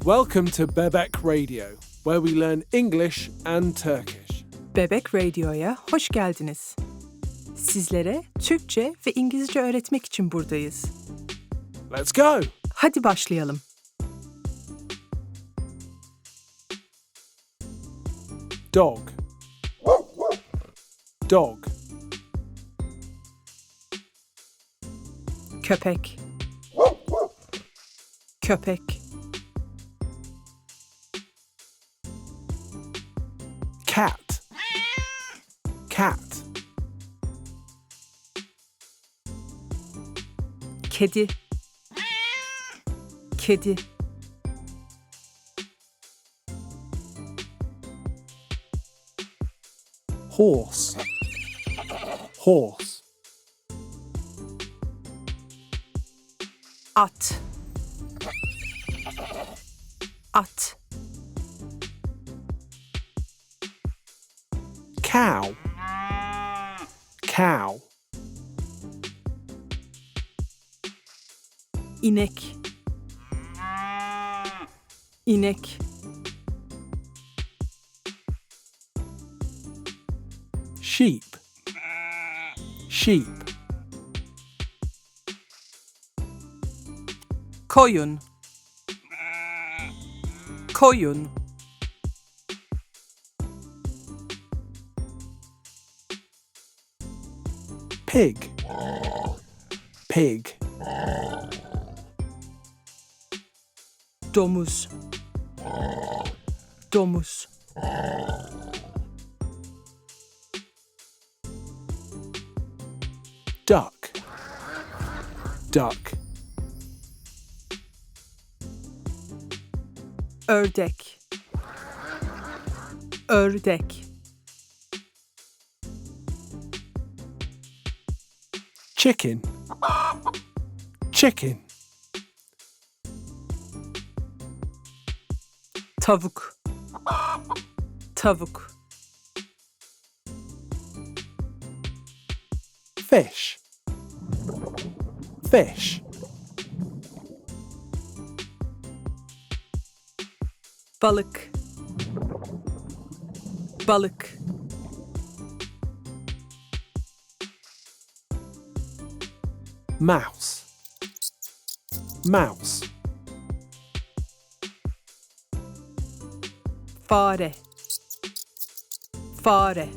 Welcome to BEBEK Radio, where we learn English and Turkish. Bebek Radio'ya hoş geldiniz. Sizlere Türkçe ve İngilizce öğretmek için buradayız. Let's go! Hadi başlayalım. Dog. Dog. Köpek. Köpek. Cat. Cat. Kedi. Kedi. Horse. Horse. At. At. Cow. Cow. İnek. İnek. Sheep. Sheep. Koyun. Koyun. Pig. Pig. Domuz. Domuz. Duck. Duck. Ördek. Ördek. Chicken. Chicken. Tavuk. Tavuk. Fish. Fish. Balık. Balık. Mouse. Mouse. Fare. Fare.